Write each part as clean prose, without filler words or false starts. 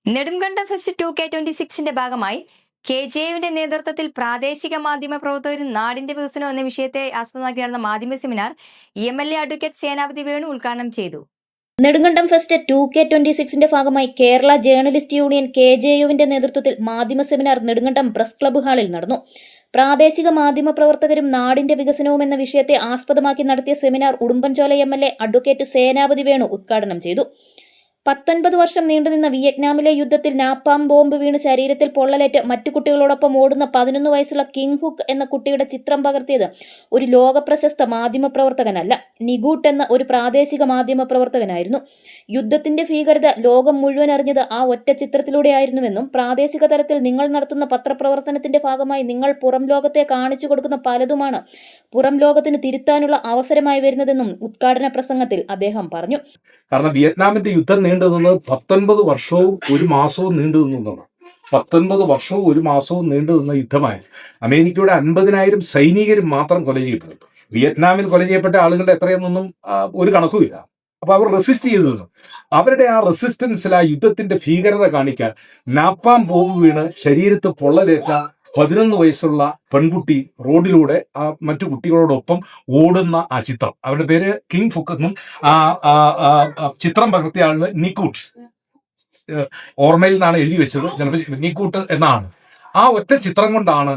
Nedumkandam fest 2K26 ഭാഗമായി KJUവിന്റെ നേതൃത്വത്തിൽ പ്രാദേശിക മാധ്യമ പ്രവർത്തകരും നാടിന്റെ വികസനം എന്ന വിഷയത്തെ ആസ്പദമാക്കി നടന്ന മാധ്യമ സെമിനാർ MLA അഡ്വക്കേറ്റ് സേനാപതി വേണു ഉദ്ഘാടനം ചെയ്തു. നെടുങ്കണ്ടം ഫെസ്റ്റ് 2K26 ഭാഗമായി കേരള ജേർണലിസ്റ്റ് യൂണിയൻ KJUവിന്റെ നേതൃത്വത്തിൽ മാധ്യമ സെമിനാർ നെടുങ്കണ്ടം പ്രസ് ക്ലബ്ബ് ഹാളിൽ നടന്നു. പ്രാദേശിക മാധ്യമ പ്രവർത്തകരും നാടിന്റെ വികസനവും എന്ന വിഷയത്തെ ആസ്പദമാക്കി നടത്തിയ സെമിനാർ ഉടുമ്പൻചോല MLA അഡ്വക്കേറ്റ് സേനാപതി വേണു ഉദ്ഘാടനം ചെയ്തു. 19 വർഷം നീണ്ടുനിന്ന വിയറ്റ്നാമിലെ യുദ്ധത്തിൽ നാപ്പാം ബോംബ് വീണ് ശരീരത്തിൽ പൊള്ളലേറ്റ് മറ്റു കുട്ടികളോടൊപ്പം ഓടുന്ന 11 വയസ്സുള്ള കിങ് ഹുക്ക് എന്ന കുട്ടിയുടെ ചിത്രം പകർത്തിയത് ഒരു ലോകപ്രശസ്ത മാധ്യമപ്രവർത്തകനല്ല, നിഗൂട്ട് എന്ന ഒരു പ്രാദേശിക മാധ്യമപ്രവർത്തകനായിരുന്നു. യുദ്ധത്തിന്റെ ഭീകരത ലോകം മുഴുവൻ അറിഞ്ഞത് ആ ഒറ്റ ചിത്രത്തിലൂടെയായിരുന്നുവെന്നും പ്രാദേശിക തലത്തിൽ നിങ്ങൾ നടത്തുന്ന പത്രപ്രവർത്തനത്തിന്റെ ഭാഗമായി നിങ്ങൾ പുറം ലോകത്തെ കാണിച്ചു കൊടുക്കുന്ന പലതുമാണ് പുറം ലോകത്തിന് തിരുത്താനുള്ള അവസരമായി വരുന്നതെന്നും ഉദ്ഘാടന പ്രസംഗത്തിൽ അദ്ദേഹം പറഞ്ഞു. കാരണം വിയറ്റ്നാമിന്റെ യുദ്ധം നീണ്ടുനിന്നത് 19 വർഷവും 1 മാസവും നീണ്ടുനിന്നതാണ്. 19 വർഷവും 1 മാസവും നീണ്ടുനിന്ന യുദ്ധമായി അമേരിക്കയുടെ 50,000 സൈനികരും മാത്രം കൊല ചെയ്യപ്പെട്ടു. വിയറ്റ്നാമിൽ കൊല ചെയ്യപ്പെട്ട ആളുകളുടെ എത്രയെന്നൊന്നും ഒരു കണക്കുമില്ല. അപ്പൊ അവർ റെസിസ്റ്റ് ചെയ്തിരുന്നു. അവരുടെ ആ റെസിസ്റ്റൻസിൽ ആ യുദ്ധത്തിന്റെ ഭീകരത കാണിക്കാൻ നാപ്പാം ബോംബ് വീണ് ശരീരത്ത് പൊള്ളലേറ്റ 11 വയസ്സുള്ള പെൺകുട്ടി റോഡിലൂടെ ആ മറ്റു കുട്ടികളോടൊപ്പം ഓടുന്ന ആ ചിത്രം, അവരുടെ പേര് കിങ് ഫുക്ക് എന്നും ചിത്രം പകർത്തിയ ആളിന് നിക്കൂട്ട്, ഓർമ്മയിൽ നിന്നാണ് എഴുതി വെച്ചത്, ചിലപ്പോൾ നിക്കൂട്ട് എന്നാണ്. ആ ഒറ്റ ചിത്രം കൊണ്ടാണ്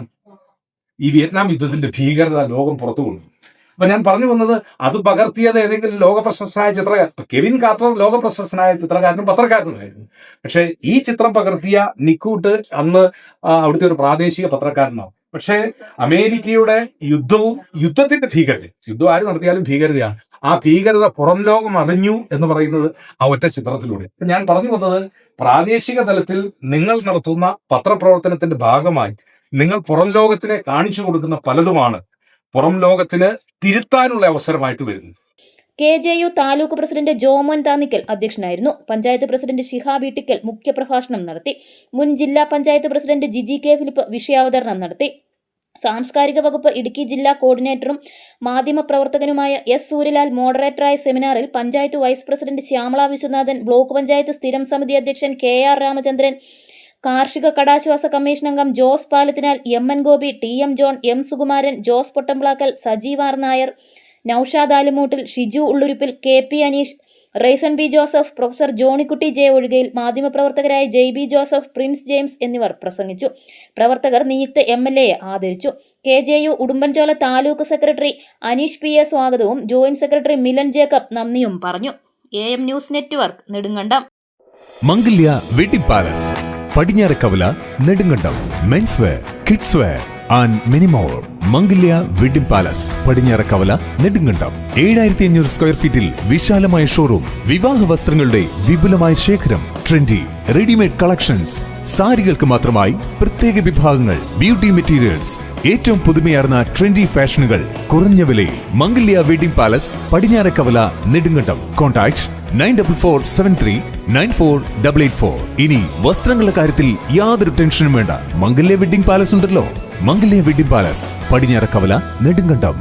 ഈ വിയറ്റ്നാം യുദ്ധത്തിന്റെ ഭീകരത ലോകം പുറത്തു കൊണ്ടു. അപ്പൊ ഞാൻ പറഞ്ഞു വന്നത്, അത് പകർത്തിയത് ഏതെങ്കിലും ലോകപ്രശസ്തനായ ചിത്രകാരൻ, കെവിൻ കാർട്ടർ ലോകപ്രശസ്തനായ ചിത്രകാരനും പത്രക്കാരനുമായിരുന്നു. പക്ഷെ ഈ ചിത്രം പകർത്തിയ നിക്കൂട്ട് അന്ന് അവിടുത്തെ ഒരു പ്രാദേശിക പത്രക്കാരനാണ്. പക്ഷേ അമേരിക്കയുടെ യുദ്ധത്തിന്റെ ഭീകരത, യുദ്ധം ആര് നടത്തിയാലും ഭീകരതയാണ്, ആ ഭീകരത പുറം ലോകം അറിഞ്ഞു എന്ന് പറയുന്നത് ആ ഒറ്റ ചിത്രത്തിലൂടെ. ഞാൻ പറഞ്ഞു വന്നത്, പ്രാദേശിക തലത്തിൽ നിങ്ങൾ നടത്തുന്ന പത്രപ്രവർത്തനത്തിന്റെ ഭാഗമായി നിങ്ങൾ പുറം ലോകത്തിനെ കാണിച്ചു കൊടുക്കുന്ന പലതുമാണ് പുറം ലോകത്തിന് തിരുത്താനുള്ള അവസരമായിട്ട് വരുന്നു. KJU താലൂക്ക് പ്രസിഡന്റ് ജോമോൻ താന്നിക്കൽ അധ്യക്ഷനായിരുന്നു. പഞ്ചായത്ത് പ്രസിഡന്റ് ഷിഹാബ് ഇട്ടിക്കൽ മുഖ്യപ്രഭാഷണം നടത്തി. മുൻ ജില്ലാ പഞ്ചായത്ത് പ്രസിഡന്റ് ജിജി കെ ഫിലിപ്പ് വിഷയാവതരണം നടത്തി. സാംസ്കാരിക വകുപ്പ് ഇടുക്കി ജില്ലാ കോർഡിനേറ്ററും മാധ്യമപ്രവർത്തകനുമായ S. സൂര്യലാൽ മോഡറേറ്ററായ സെമിനാറിൽ panchayat vice president Shyamala Viswanathan, block panchayat സ്ഥിരം സമിതി അധ്യക്ഷൻ KR രാമചന്ദ്രൻ, കാർഷിക കടാശ്വാസ കമ്മീഷൻ അംഗം Jose Palathinal, MN Gopi, TM John, M. Sukumaran, Jose Pottamplackal, Sajeev R Nair, Noushad Alumoottil, Shiju Ullurupil, KP Aneesh, Raison B Joseph, professor Johnykutty J. Ozhukayil, മാധ്യമപ്രവർത്തകരായ JB ജോസഫ്, പ്രിൻസ് ജെയിംസ് എന്നിവർ പ്രസംഗിച്ചു. പ്രവർത്തകർ നിയുക്ത MLA ആദരിച്ചു. KJU Udumbanchola taluk secretary Aneesh P. A. സ്വാഗതവും ജോയിന്റ് സെക്രട്ടറി മിലൻ ജേക്കബ് നന്ദിയും പറഞ്ഞു. AM news network, Nedumkandam. Mangalya wedding palace, Padinjarakkavala, Nedumkandam. Men's wear, kids wear and many more. Mangalya wedding palace, Padinjarakkavala, Nedumkandam. 7500 square ഫീറ്റിൽ വിശാലമായ ഷോറൂം, വിവാഹ വസ്ത്രങ്ങളുടെ വിപുലമായ ശേഖരം, ട്രെൻഡി റെഡിമെയ്ഡ് കളക്ഷൻസ്, സാരികൾക്ക് മാത്രമായി പ്രത്യേക വിഭാഗങ്ങൾ, ബ്യൂട്ടി മെറ്റീരിയൽസ്, ഏറ്റവും പുതുമയാർന്ന ട്രെൻഡി ഫാഷനുകൾ കുറഞ്ഞ വിലയിൽ. Mangalya wedding palace, Padinjarakkavala, Nedumkandam. Contact 9473948884. ഇനി വസ്ത്രങ്ങളുടെ കാര്യത്തിൽ യാതൊരു ടെൻഷനും വേണ്ട. മംഗല്യ വെഡിംഗ് പാലസ് ഉണ്ടല്ലോ. മംഗല്യ വെഡിംഗ് പാലസ്, പടിഞ്ഞാറക്കവല, നെടുങ്കണ്ടം.